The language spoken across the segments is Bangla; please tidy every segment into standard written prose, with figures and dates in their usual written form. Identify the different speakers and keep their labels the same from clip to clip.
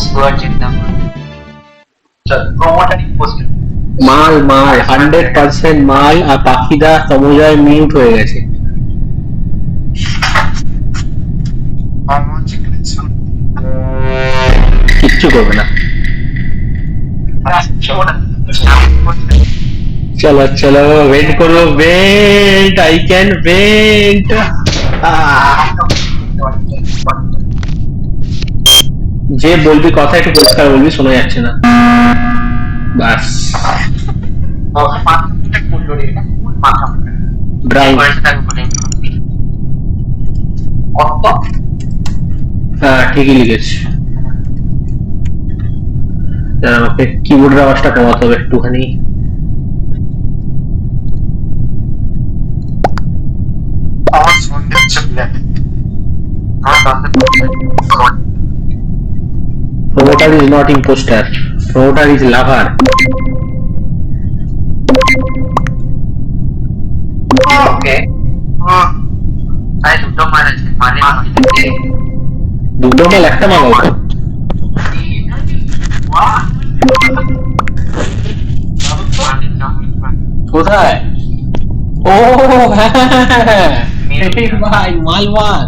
Speaker 1: স্কোয়ার যেতাম প্রমোটার পোস্ট
Speaker 2: মাল 100% মাল। আর পাখিদা সমুদয় মিউট হয়ে গেছে। কিচ্ছু করবে না। চলো চলো ওয়েট করো, ওয়েট, আই ক্যান ওয়েট। যে বলবি কথা একটু পরিষ্কার বলবি, শোনা যাচ্ছে না। বাস ব্রাউন। হ্যাঁ ঠিকই লিখেছি। আমাকে কিবোর্ডের আওয়াজটা কমাতে হবে একটুখানি। Promoter is not imposter. Promoter is lover.
Speaker 1: Okay. I দুটো মাল আছে, মানে
Speaker 2: দুটো মাল একটা মাল আছে। কোথায়? ও ভাই মালওয়ান।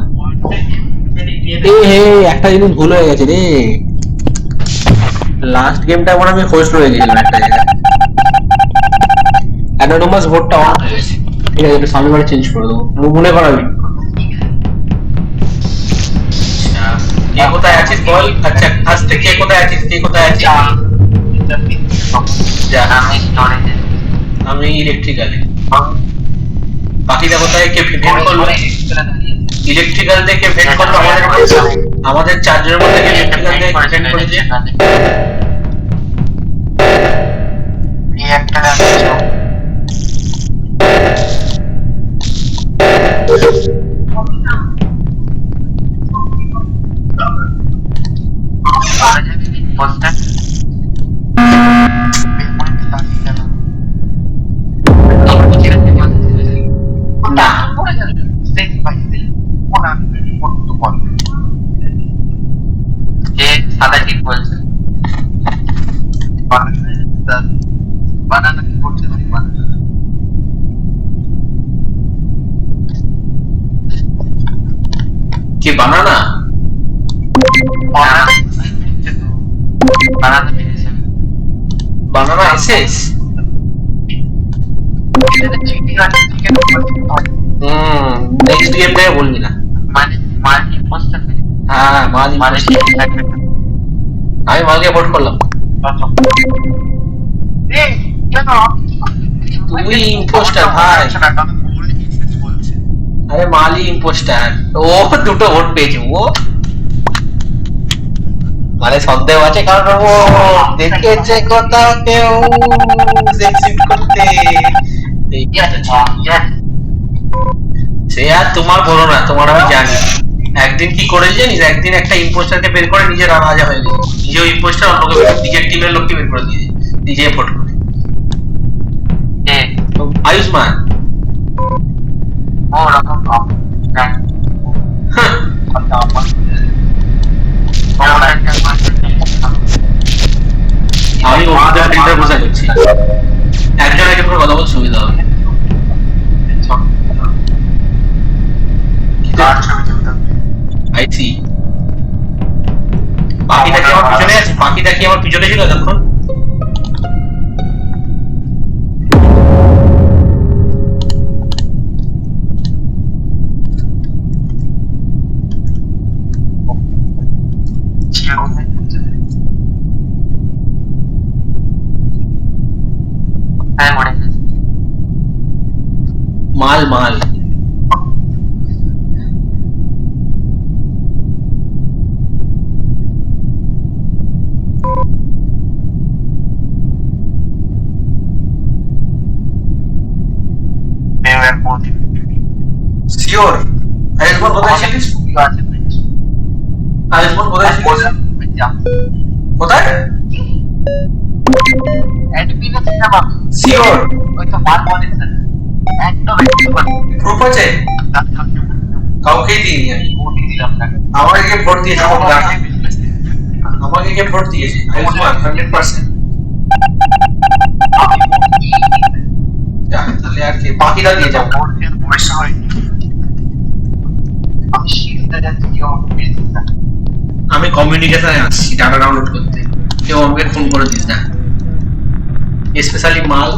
Speaker 2: একটা জিনিস ভুল হয়ে গেছে রে। লাস্ট গেমটা মনে আমি হোস্ট হয়ে গেছিলাম একটা জায়গায়। অ্যানোনিমাস ভোটটা অন হয়ে গেছে। ঠিক আছে, এটা সামনেবারে চেঞ্জ করে দেবো, মনে করাবি। কে কোথায় আছিস বল? আচ্ছা আস্তে, কে কোথায় আছিস? আমি ইলেকট্রিক্যালে। বাকিটা কোথায়? কে ভেন্ট করলো? ইলেকট্রিক্যাল থেকে ভেন্ট করলো আমাদের চারজনের মধ্যে কে ইলেকট্রিক্যাল থেকে ভেন্ট করেছে? কে বানানা? বানানা এসেস? নেক্সট গেম থেকে বলবি না। হ্যাঁ মাল আমি মালকে ভোট করলাম। তুই ইম্পোস্টার ভাই। আরে মালি ইম্পোস্টার। ও দুটো ভোট পেয়েছে ও, মানে সন্দেহ আছে কারণ ও দেখেছে কোথাও কেউ এক্সিট করতে। সে আর তোমার বলো না, তোমার আমি জানি। একদিন কি করেছে জানিস? একদিন একটা ইম্পোস্টারকে বের করে নিজের রাজা হয়ে গেছে। নিজেও ইম্পোস্টার, অন্যকে নিজের টিমের লোককে বের করে দিয়ে নিজে ভোট করে। আয়ুষ্মান আমি ওদের ফিল্টার বোঝা করছি। একজন আগে পুরো কথা বলতে সুবিধা হবে। আইসি পাখিটা কি আমার পিছনে আছে? পাখিটা কি আমার পিছনে ছিল তখন? মাল মাল শিওর। আয়ুষ্মান কোথায় ছিলিস? আয়ুষ্মান কোথায় ছিলিস? কোথায়? শিওর প্রুফ আছে? কাউকেই দিইনি আমি। আমার যে ভোট দিয়েছে আমার আমাকে কে ভোট দিয়েছে? আয়ুষ্মান 100%। তাহলে আর কে? পাখিরা দিয়ে যাবো।
Speaker 1: পয়সা হয়নি, আমি শিখতে যাচ্ছি কেউ আমাকে মেরে দিতে।
Speaker 2: আমি কমিউনিকেশনে আসছি ডাটা ডাউনলোড করতে, কেউ আমাকে ফোন করে দিস না, স্পেশালি মাল।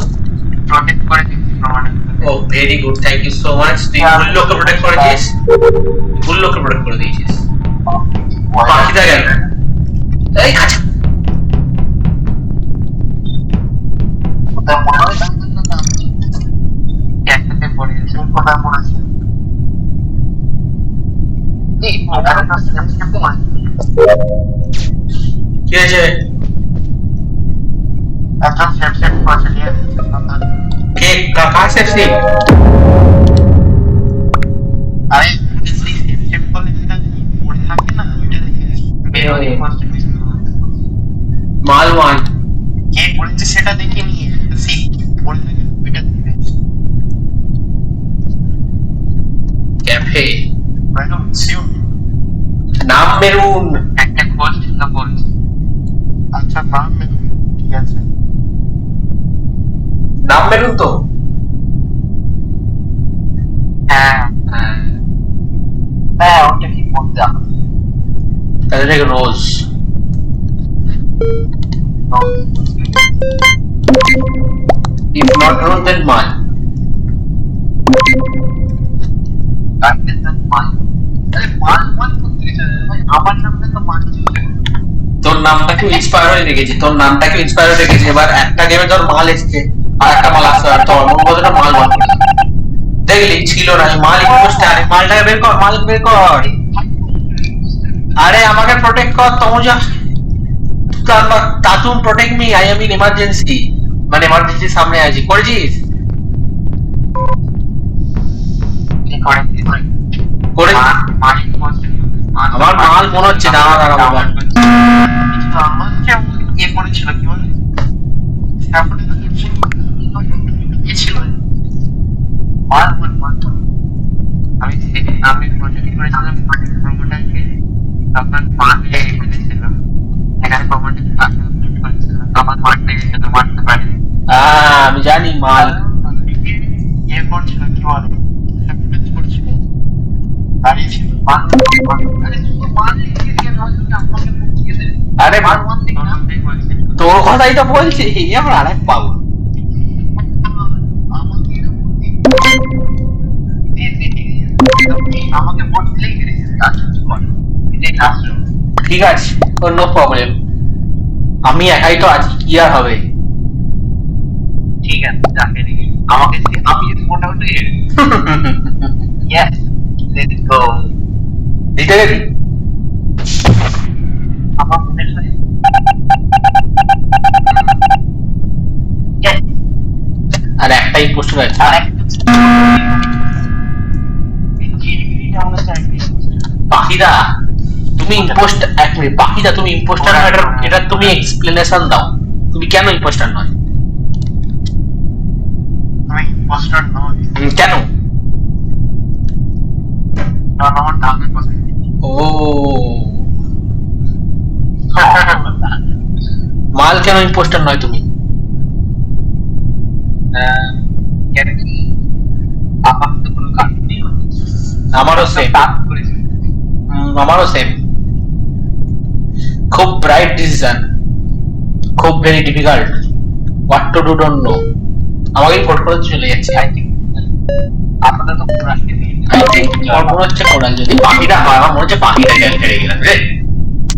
Speaker 1: প্রটেক্ট করে দিচ্ছি প্রমাণে।
Speaker 2: Oh very good, thank you so much. তুই ভুল লোককে প্রোটেক্ট করেছিস, ভুল লোককে প্রোটেক্ট করে দিয়েছিস। পাখিটা গেল, এই খাঁচা।
Speaker 1: কোথায় মনে হয় একটাতে পড়েছে, কোথায় পড়েছে এই ওখানে তো স্ন্যাপচ্যাট তোমার
Speaker 2: কি হয়েছে?
Speaker 1: একটা স্ন্যাপচ্যাট পড়েছে নিয়ে
Speaker 2: কে কার সেফটি?
Speaker 1: আরে স্ন্যাপচ্যাট বলে যেটা পড়ে থাকে না ওইটা বের হয়ে
Speaker 2: মাল ওয়ান
Speaker 1: কে পড়েছে সেটা দেখে নিয়ে সি পড়ে থাকে ওইটা দেখবে
Speaker 2: ক্যাফে,
Speaker 1: রাইট শিওর
Speaker 2: নাম মেরুন।
Speaker 1: একটা খোঁজ না বলছি। আচ্ছা নাম মেরুন, ঠিক আছে
Speaker 2: নাম মেরুন তো?
Speaker 1: হ্যাঁ হ্যাঁ হ্যাঁ ওটা কি বলতাম
Speaker 2: তাহলে দেখ রোজ। If not rose then mal.
Speaker 1: আমার নামটা তো মানছি
Speaker 2: তোর নামটাকে ইন্সপায়ার হয়ে রেখেছি, তোর নামটাকে ইন্সপায়ার হয়ে রেখেছি। এবার একটা গেমে তোর মাল এসছে আর একটা মাল আসছে, আর তোর মন কথাটা মাল বার করে দিল। দেখলি ছিল না মাল ইম্পোস্টার। আরে মালটাকে বের কর, মাল বের কর। আরে আমাকে প্রোটেক্ট কর তমজা। তাতুম protect me, I am in emergency, মানে এমার্জেন্সি সামনে আছি। করেছিস? করে আমার মাল মনে হচ্ছে। দাঁড়া দাঁড়া বাবা,
Speaker 1: ইয়ে করেছিল কি বলে ছিল আমি আমি প্রজেক্ট করেছিলাম প্রমোটারকে, তখন মাকে এসেছিল এখানে প্রমোটার করেছিল, তখন মারতে গেছিল, মারতে পারে
Speaker 2: আমি জানি মাল
Speaker 1: ইয়ে করছিল কি বলে স্যাবোটেজ করছিল, দাঁড়িয়েছিল
Speaker 2: আরে তোর কথাই তো বলছি। এবার আরেক পাবো
Speaker 1: আমাকে ভোট দিলেই
Speaker 2: ঠিক আছে, নো প্রবলেম। আমি একাই তো আছি, কি আর হবে।
Speaker 1: ঠিক আছে যাকে দেখি আমাকে আমি যদি ভোট আউট হয়ে ইয়েস লেটস গো
Speaker 2: দিতে গেলি
Speaker 1: আমার মনে হয়
Speaker 2: আর একটাই পোস্টার আছে।
Speaker 1: আর
Speaker 2: পাখিদা তুমি ইম্পোস্টার, এক মিনিট পাখিদা তুমি ইম্পোস্টার না, এটা তুমি এক্সপ্লেনেশন দাও, তুমি কেন ইম্পোস্টার নয়?
Speaker 1: আমি ইম্পোস্টার নই,
Speaker 2: কেন?
Speaker 1: কারণ আমার নামের কথা
Speaker 2: ও মাল কেন ইম্পোস্টার নয় তুমি?
Speaker 1: কেন কি আপাতত কোনো কারণ নেই,
Speaker 2: আমারও সেম, আমারও সেম। খুব ব্রাইট ডিসিশন, খুব very difficult, what to do don't know. আমাকে ভোট করে চলে যাচ্ছে।
Speaker 1: আপাতত কোনো রাখতে নেই,
Speaker 2: আই থিংক আমার মনে হচ্ছে কোরাল, যদি পাখিটা হয় আমার মনে হচ্ছে পাখিটা গেল ছেড়ে গেলাম রে।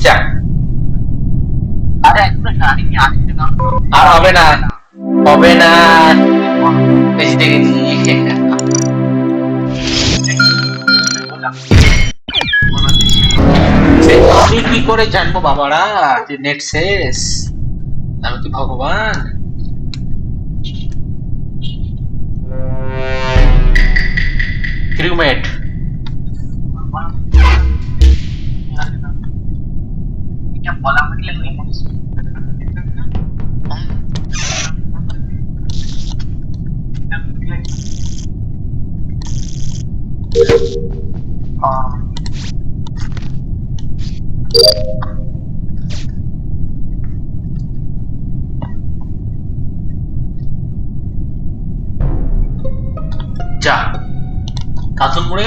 Speaker 2: যাক
Speaker 1: আরে একটা গাড়ি কি আরেকটা নাম
Speaker 2: আর হবে না, হবে না, বেশি দেখেছি। আমি কি করে জানবো বাবারা যে নেট শেষ? আমি কি ভগবান? ক্রিউমেট
Speaker 1: এটা বলা হলে এমন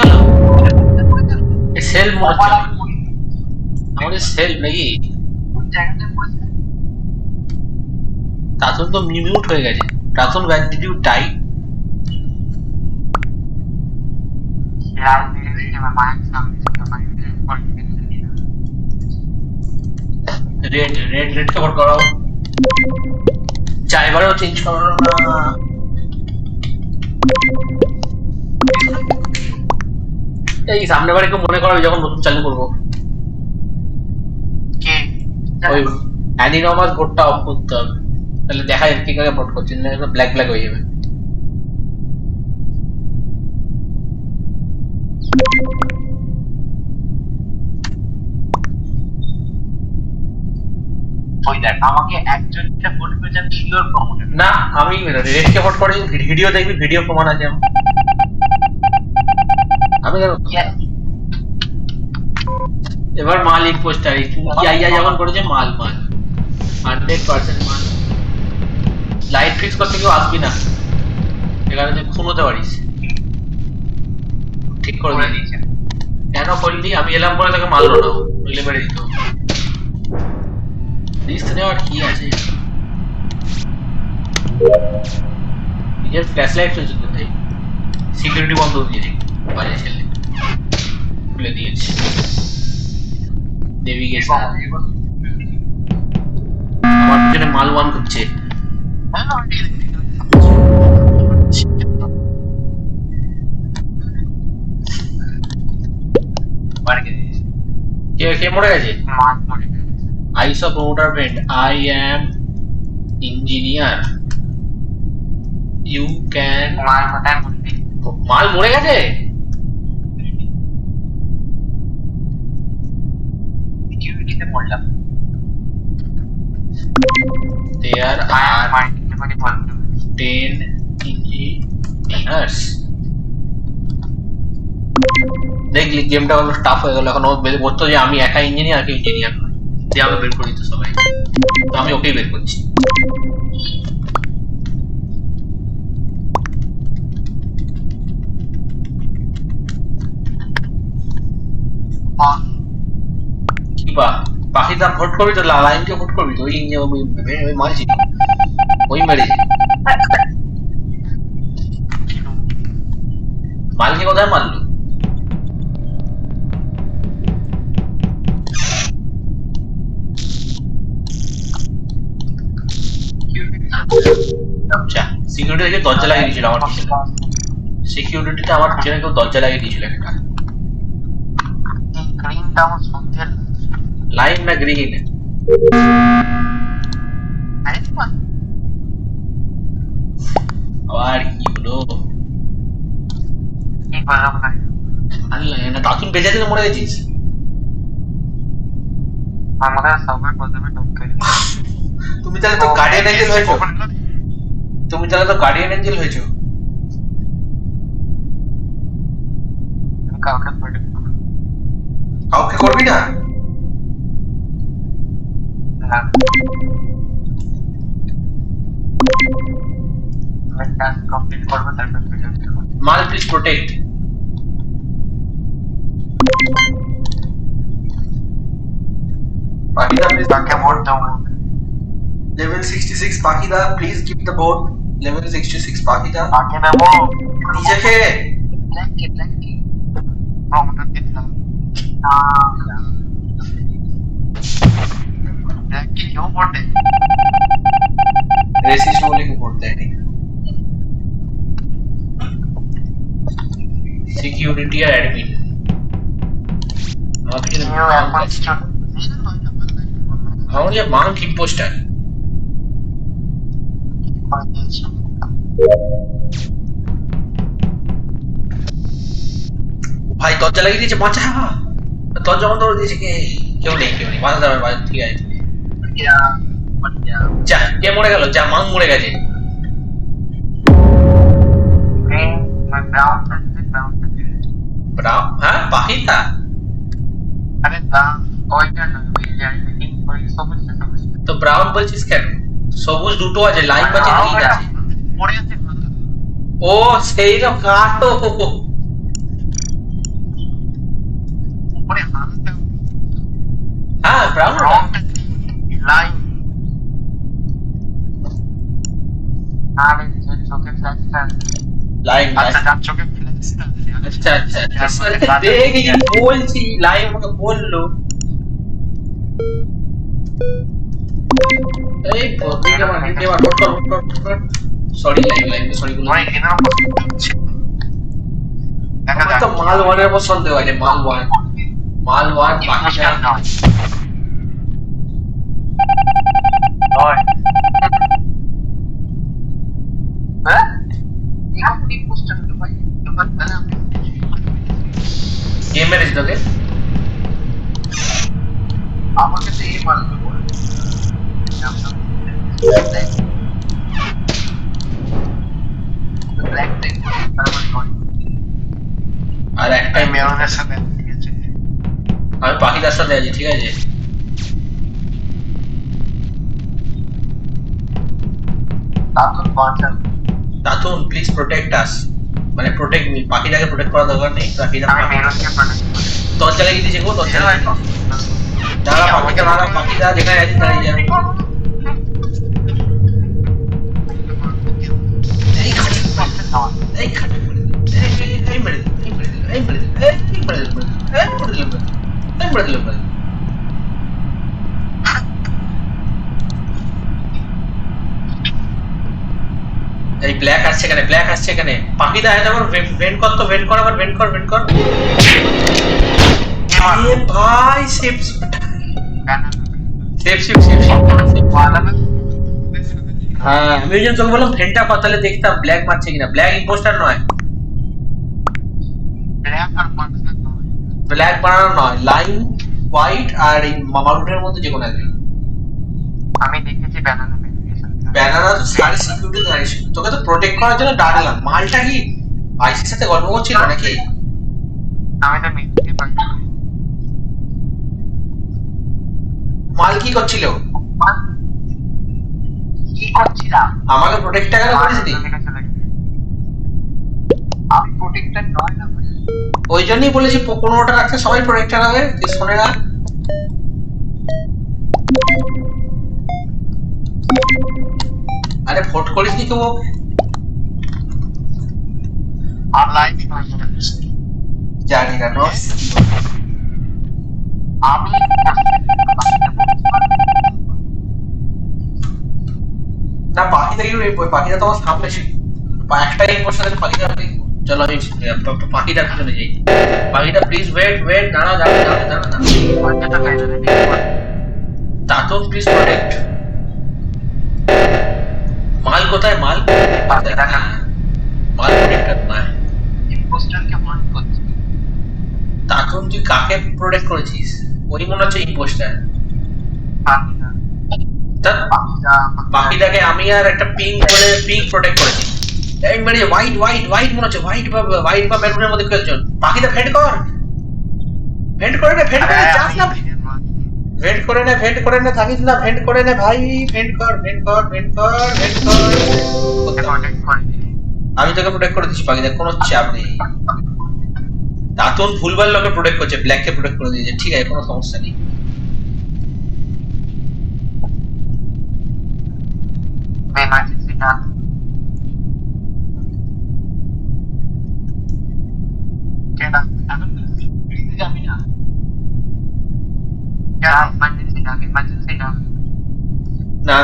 Speaker 2: গেল সেল মনে হচ্ছে আমাদের সেল নাকি তাতন তো মিউট হয়ে গেছে তাতন bad did you die red red red কে ভোট করাও চাইবারও চেঞ্জ করো না এই সামনে বারে কেউ মনে করো যখন নতুন চালু করবো ওই অ্যানিনমাস ভোটটা অফ করতে হবে তাহলে দেখা যাবে কি করে ভোট করছে না ব্ল্যাক ব্ল্যাক হয়ে যাবে
Speaker 1: ওই দেখ আমাকে একজনটা ভোট করে যান শিওর প্রমোটার
Speaker 2: না আমি রেডকে ভোট করে ভিডিও দেখবি ভিডিও প্রমাণ আছে আমি এবার মাল ইম্পোস্টার ইয়া যখন করেছে মাল মাল 100% মাল লাইট ফিক্স করতে কেউ আসবি না এখানে তুই খুন হতে পারিস ঠিক করে দিয়েছে কেন করলি আমি এলাম পরে তাকে মারলো না নইলে মেরে দিত রিস্ক নেওয়ার কি আছে নিজের ফ্ল্যাশ লাইট চলছে কোথায় সিকিউরিটি বন্ধ দিয়েছে বাজে ছেলে খুলে দিয়েছে নেভিগেশন আমার পিছনে মাল ওয়ান করছে কে মরে গেছে I saw promoter friend. I am engineer. You can. মাল মরে গেছে
Speaker 1: সিকিউরিটিতে পড়লাম
Speaker 2: there are 10 engineers দেখলি গেমটা হলো টাফ হয়ে গেল এখন ও বলতো যে আমি একা ইঞ্জিনিয়ার কেউ ইঞ্জিনিয়ার নয় যে আমি বের করি তো সবাই তো আমি ওকেই বের করছি কি বা পাখিটা ভোট করবি তো লাইনকে ভোট করবি তো ওই মারছি ওই মেরেছি মালকে কোথায় মারলো আচ্ছা সিকিউরিটি থেকে দরজা লাগিয়ে দিয়েছিল আমার পিছনে সিকিউরিটিতে আমার পিছনে কেউ দরজা লাগিয়ে দিয়েছিল একটা লাইন না গ্রিন আবার কি হলো না তাতুন বেঁচে থেকে মরে গেছিস তুমি তাহলে তো গার্ডিয়ান এঞ্জেল হয়েছো তুমি তাহলে তো গার্ডিয়ান এঞ্জেল হয়েছো কাউকে করবি না মাল please protect Pakida, please back and vote down. Level 66 Pakida, please keep the vote. Level 66 Pakida.
Speaker 1: Pakida vote.
Speaker 2: DJ ke.
Speaker 1: Blanky. Promoter kitna? Blanky क्यों vote है?
Speaker 2: Racist बोले क्यों vote है नहीं? Security या admin. आप कितने और ये मांग की पोस्ट है भाई तो चला गई नीचे पहुंचा तो जब तो नीचे के क्यों नहीं बात कर बात ठीक है जा ये मुड़े गलो जा मांग मुड़े गए ब्राउन हाँ बाकी था
Speaker 1: अरे ब्राउन और क्या
Speaker 2: তো ব্রাউন বলছিস কেন সবুজ দুটো আছে লাইন বাজে ঠিক আছে
Speaker 1: পড়ে আছে
Speaker 2: ও সেইরকম কাটো ব্রাউন
Speaker 1: লাইন আরে যে চোখে ফ্ল্যাশটা
Speaker 2: লাইন
Speaker 1: আচ্ছা যার চোখে ফ্ল্যাশটা
Speaker 2: আচ্ছা আচ্ছা আচ্ছা দেখি বলছি লাইভ আমাকে বললো এই ভিডিও সরি লাইভ সরি বলে
Speaker 1: ভাই এনার দেখা
Speaker 2: আমার তো মাল ওয়ানের উপর সন্দেহ আছে মাল ওয়ান বাকি
Speaker 1: যাক নয় নয় হ্যাঁ আপনি পোস্টার ভাই তোমার তাহলে আমি
Speaker 2: কে মেরেছে তোকে
Speaker 1: আমাকে তো এই মারলো বলে ব্ল্যাক টেক তার মানে নয়
Speaker 2: আর একটাই
Speaker 1: মেরনের সাথে গেছে
Speaker 2: আমি পাখিটার সাথে আছি ঠিক আছে
Speaker 1: তাতুন বাঁচান
Speaker 2: তাতুন প্লিজ প্রোটেক্ট আস মানে প্রোটেক্ট মি পাখিটাকে প্রোটেক্ট করা দরকার নেই পাখিটা
Speaker 1: আমি মেরনকে প্রোটেক্ট
Speaker 2: তোর জায়গায় গিয়ে দেখবো তোর জায়গায় দাঁড়া পাখিটা দাঁড়া পাখিটা যেখানে আছিস দাঁড়িয়ে যাবে এই খাটি এই খাটি এই মেরে দিল এই মেরে দিল এই মেরে দিল এই মেরে দিল এই মেরে দিল এই মেরে দিল এই ব্ল্যাক আসছে এখানে পাখিটা আছে আমার ভেন্ট কর তো ভেন্ট কর আবার ভেন্ট কর এ ভাই সেফ হ্যাঁ আমি ওই জন্য তোকে বললাম ভেন্টটা কর তাহলে দেখতাম ব্ল্যাক মারছে কিনা ব্ল্যাক ইম্পোস্টার নয় ব্ল্যাক বানানো নয় লাইন হোয়াইট আর এই মামারুটের মধ্যে যে কোনো একজন
Speaker 1: আমি দেখেছি
Speaker 2: ব্যানানা তো সারি সিকিউরিটি দাঁড়িয়ে তোকে তো প্রোটেক্ট করার জন্য ডাকলাম মালটা কি আইসির সাথে গল্প করছিল নাকি
Speaker 1: আমি তো মিথ্যে পাই
Speaker 2: মাল কি করছিল
Speaker 1: কি করছিলাম
Speaker 2: আমাকে প্রোটেক্টটা কেন করেছিলি
Speaker 1: আমি প্রোটেক্টর নয় না
Speaker 2: ওই জন্যই বলেছি 15টা রাখতে সবাই প্রোটেক্টর হবে তুই শোনে না আরে ভোট করিস নি কেউ
Speaker 1: অনলাইন
Speaker 2: জানি না নো
Speaker 1: আমি
Speaker 2: না পাখিটা কি পাখিটা তো আমার সামনে ছিল একটাই ইম্পোস্টার আছে পাখিটা চলো আমি পাখিটার পিছনে যাই পাখিটা প্লিজ ওয়েট দাঁড়া তাতুন প্লিজ প্রোটেক্ট মাল কোথায় মাল প্রোটেক্টর নয়
Speaker 1: ইম্পোস্টারকে মার্ক করছি
Speaker 2: তাতুন তুই কাকে প্রোটেক্ট করেছিস ওই মনে হচ্ছে ইম্পোস্টার বাকিটাকে আমি আর একটা পিঙ্ক প্রোটেক্ট করেছি একবারে হোয়াইট মনে হচ্ছে হোয়াইট বা মেরুনের মধ্যে কেউ একজন বাকিটা ভেন্ট করে নে চাস না ভেন্ট করে নে থাকিস না ভেন্ট করে নে ভাই ভেন্ট কর আমি তোকে প্রোটেক্ট করে দিচ্ছি বাকিটা কোনো চাপ নেই তাতুন ভুলভাল লোকে প্রোটেক্ট করছে ব্ল্যাককে প্রোটেক্ট করে দিয়েছে ঠিক আছে কোনো সমস্যা নেই
Speaker 1: emergency না কেনা এখন দিতে যাবি না emergency না
Speaker 2: না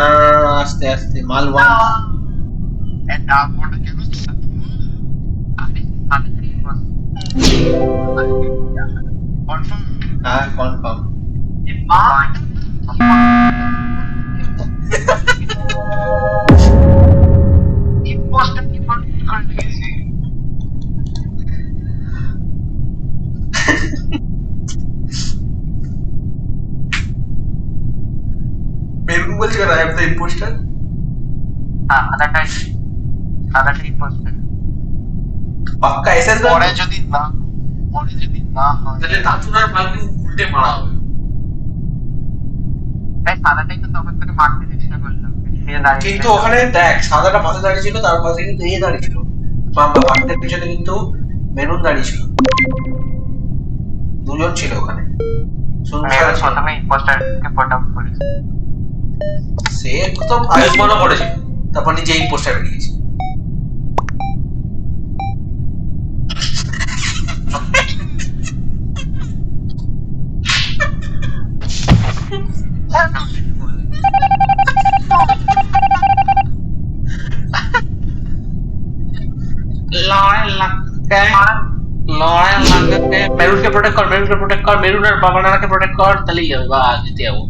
Speaker 2: আস্তে মাল ওয়ান
Speaker 1: and what কেন আমি কনফার্ম
Speaker 2: হ্যাঁ কনফার্ম
Speaker 1: ইম্পোস্টার কি প্রোটেক্ট করে দিয়েছে
Speaker 2: মেরুন বলছে আই এম দ্য ইম্পোস্টার
Speaker 1: আদাটাই ইম্পোস্টার
Speaker 2: পাক্কা এসএস
Speaker 1: পরে যদি না হয়
Speaker 2: তাহলে তাতুনার মালকে উল্টে মারা হবে
Speaker 1: তাই সাদাটাই তো তখন থেকে মারতে চেষ্টা করলাম
Speaker 2: কিন্তু ওখানে দেখ সাদাটা পাশে দাঁড়িয়ে ছিল তার পাশে কিন্তু এই দাঁড়িয়ে ছিল বাকিটার পিছনে কিন্তু মেরুন দাঁড়িয়ে ছিল দুজন ছিল ওখানে শুনশান ছিল।
Speaker 1: প্রথমে ইম্পোস্টারকে পট আউট করেছে।
Speaker 2: সে তো আয়ুষ্মানও করেছিল, তারপর নিজে ইম্পোস্টার বেরিয়েছে। লড়াই লাগতে মেরুনকে প্রোটেক্ট কর, মেরুনকে প্রোটেক্ট কর, মেরুন আর বাবা নানাকে প্রোটেক্ট কর, তাহলেই হবে। বা জিতে যাবো।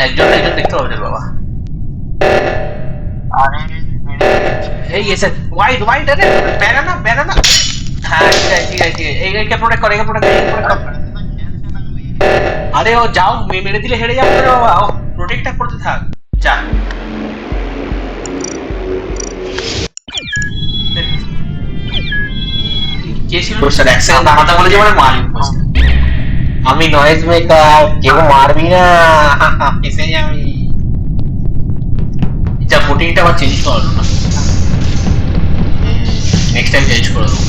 Speaker 2: একজন দেখতে পাবে বাবা। এই এসে ওয়াইড ওয়াইড, আরে ব্যানানা ব্যানানা। হ্যাঁ ঠিক আছে ঠিক আছে ঠিক আছে, এইকে প্রোটেক্ট কর, একে প্রোটেক্ট কর। আরে ও যাও, মেরে দিলে হেরে যাবে রে বাবা, ও প্রোটেক্টটা করতে থাক। যা কে ছিল স্যার? এক সেকেন্ড দাঁড়াতে বলে যে মানে মালিক। আমি নয়েজ মেকার, কেউ মারবি না, ফেসে যাবি। যা ভোটিংটা আবার চেঞ্জ করলো না, নেক্সট টাইম চেঞ্জ করে দেবো।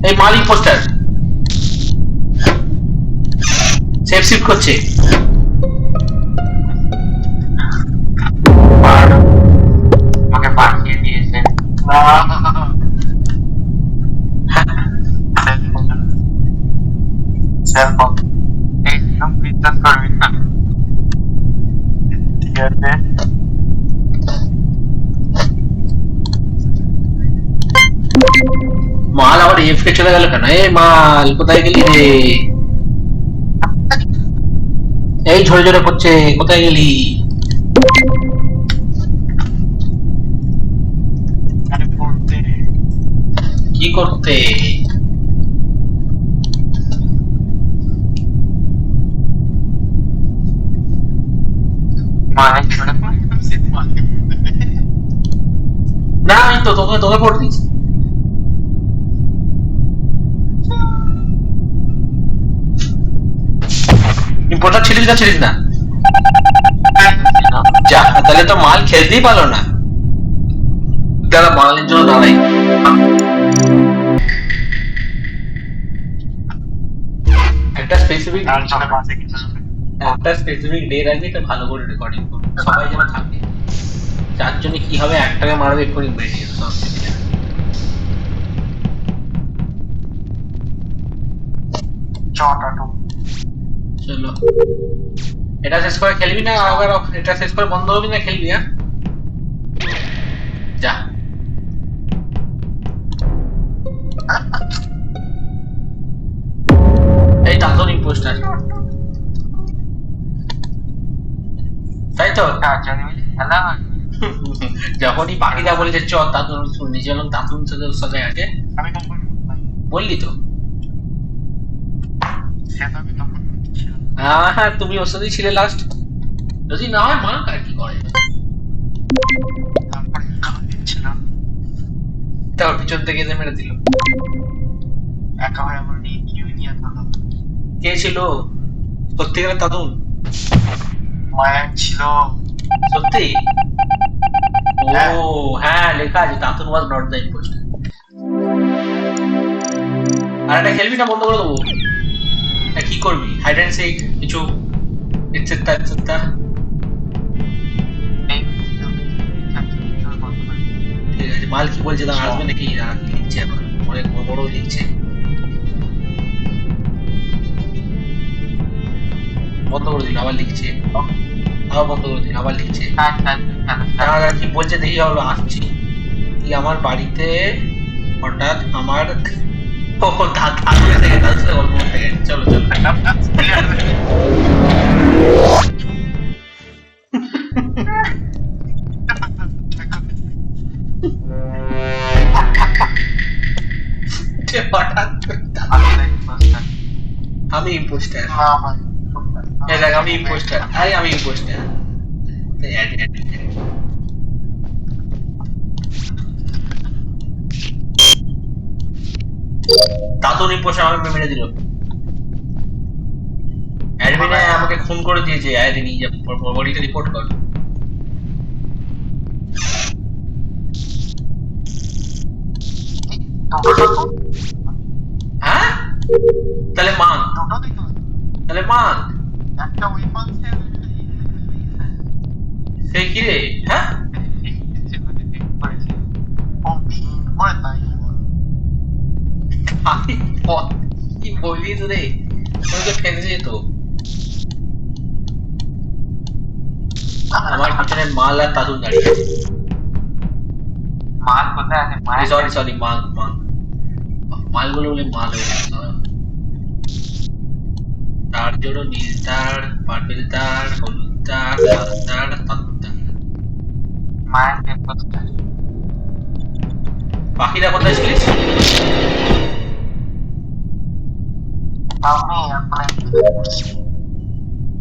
Speaker 2: এই মালিক পোস্টার সেফ শিফট করছে।
Speaker 1: আমাকে পাঠিয়ে দিয়েছে। একদম বিশ্বাস করবি না, ঠিক আছে?
Speaker 2: মাল আবার এফকে চলে গেল কেন? এই মাল কোথায় গেলি রে? এই ঝরে ঝরে পড়ছে, কোথায় গেলি? কি করতে? না আমি তো তোকে তোকে ভোট দিচ্ছি। ইম্পোর্টার ছিলিস না ছিলিস না? যা, তাহলে তো মাল খেলতেই পারলো না। দাঁড়া, মালের জন্য দাঁড়াই। একটা স্পেসিফিক ডে রাখবি, এটা ভালো করে রেকর্ডিং করবি, সবাই যেন থাকে। যার জন্য কি হবে, একটাকে মারবে এক্ষুনি বেরিয়ে সব কিছু। চলো, এটা শেষ করে খেলবি না আবার? এটা শেষ করে বন্ধ হবি না খেলবি? হ্যাঁ যা। এই তাঁতন ইম্পোস্টার, তাই তো? যখনই বাকিরা বলেছে চ তাঁতুন, নিজে বললাম তাঁতুন সাথে আছে, বললি তো? হ্যাঁ তুমি ওর সাথেই ছিলে লাস্ট। যদি না হয় মা আর কি করে, তাও পিছন থেকে এসে মেরে দিল। কে ছিল সত্যিকারের তাঁতুন?
Speaker 1: মায়ান ছিল
Speaker 2: সত্যি? ও হ্যাঁ, লেখা আছে তাঁতুন ওয়াজ নট দ্য ইম্পোস্টার। আর এটা খেলবি না বন্ধ করে দেবো? কি করবি, হাইড অ্যান্ড সিক কিছু এটসেট্রা এটসেট্রা? ঠিক আছে, মাল কি বলছে দাঁড়া, আসবে নাকি? কি লিখছে এখন, অনেক বড় লিখছে। বন্ধ করে দিল, আবার লিখছে, আবার বন্ধ করে দিল, আবার লিখছে। দাঁড়া কি বলছে দেখি, হলো আসছি। কি আমার বাড়িতে হঠাৎ আমার দাদু এসে গেছে, তার সাথে গল্প করতে গেছে। চলো চলো আমি ইম্পোস্টার, দেখ আমি ইম্পোস্টার, আরে আমি ইম্পোস্টার। তাঁতুন ইম্পোস্টার আমাকে মেরে দিল। অ্যাডমিনে আমাকে খুন করে দিয়েছে, আইডি নিয়ে বডিটা রিপোর্ট কর। হ্যাঁ তাহলে মান, তাহলে মান সে কি রে? হ্যাঁ আমি কি বলিস রে, তুমি তো ফেলছে তো। আমার পিছনে মাল আর তাদুন দাঁড়িয়ে আছে।
Speaker 1: মাল কোথায় আছে?
Speaker 2: সরি সরি, মাল মাল মালগুলো বলে মাল হয়ে গেছে। তার জন্য নীল তার, পার্পেল তার, হলুদ তার, লাল তার, তাঁত তার।
Speaker 1: মায়ের পেপারটা
Speaker 2: পাখিরা কোথায় ছিলিস?
Speaker 1: আমি এখন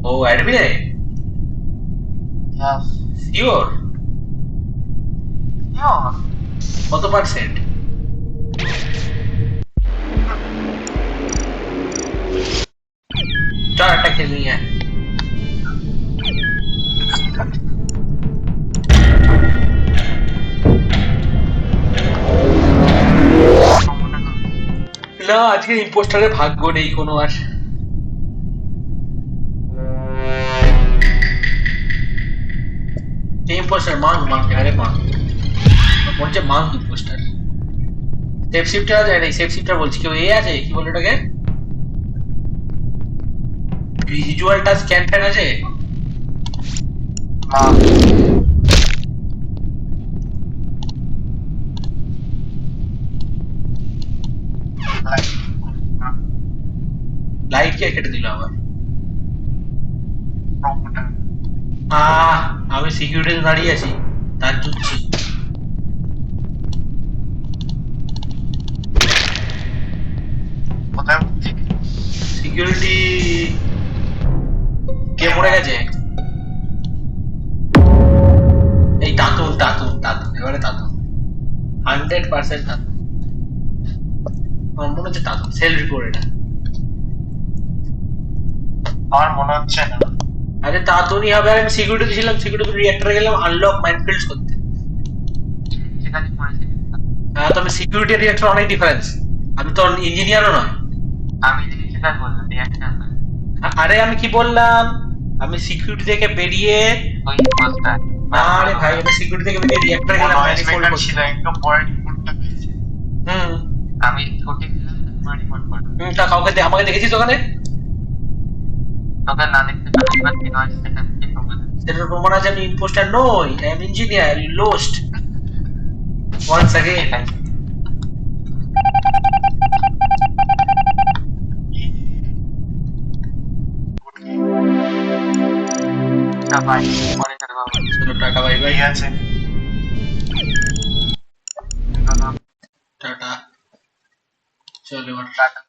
Speaker 2: ও অ্যাডমিনে?
Speaker 1: Yes
Speaker 2: sure?
Speaker 1: শিওর
Speaker 2: কত পার্সেন্ট? চল একটা খেলি হ্যাঁ। না আজকে ইম্পোস্টারের ভাগ্য নেই কোনো আর। ইম্পোস্টার মান মান এবারে মান বলছে মান ইম্পোস্টার। সেফ শিফটার আছে না, সেফ শিফটার বলছি, কেউ এ আছে কি বলে ওটাকে, ভিজুয়াল টাচ স্ক্যান ফ্যান আছে?
Speaker 1: না
Speaker 2: লাইট কে কেটে দিল আবার?
Speaker 1: প্রমোটার
Speaker 2: আমি সিকিউরিটিতে দাঁড়িয়ে আছি, তার জুটছি।
Speaker 1: কোথায় বুঝছি
Speaker 2: সিকিউরিটি কে মরে গেছে? এই তাতুন তাতুন তাতুন, এবারে তাতুন 100% তাতুন। আমার মনে হচ্ছে তাতুন, সেল রিপোর্ট এটা।
Speaker 1: আমার মনে হচ্ছে না
Speaker 2: আরে তাতুনই হবে, আর আমি সিকিউরিটি ছিলাম, সিকিউরিটি রিঅ্যাক্টরে গেলাম আনলক মাইনফিল্ডস করতে।
Speaker 1: ঠিক আছে করেছি
Speaker 2: হ্যাঁ তবে সিকিউরিটি আর রিঅ্যাক্টর অনেক ডিফারেন্স, আমি তো ইঞ্জিনিয়ারও নয়।
Speaker 1: আমি ঠিক আছে বললাম রিয়াকশন না
Speaker 2: আরে আমি কি বললাম, আমি সিকিউরিটি থেকে বেরিয়ে,
Speaker 1: ওই পোস্টার
Speaker 2: আরে ভাই আমি সিকিউরিটি থেকে বেরিয়ে রিঅ্যাক্টরে গেলাম
Speaker 1: নয়েজ
Speaker 2: ম্যানিফোল্ড
Speaker 1: মেকার
Speaker 2: করতে।
Speaker 1: ছিল একটু পরে রিপোর্টটা পেয়েছি
Speaker 2: হুম
Speaker 1: আমি ওকে দিলাম তারপর রিপোর্ট করলাম
Speaker 2: তা কাউকে আমাকে দেখেছিস ওখানে?
Speaker 1: তোকে না দেখতে পেলে এবার 3 সেকেন্ড কি প্রমাণ
Speaker 2: সেটার প্রমাণ আছে আমি ইম্পোস্টার নই, I am engineer, you lost once again.
Speaker 1: Bye পরে কথা বলবো
Speaker 2: চলো টাটা বাই বাই।
Speaker 1: ঠিক আছে
Speaker 2: টাটা, চলো এবার।
Speaker 1: টাটা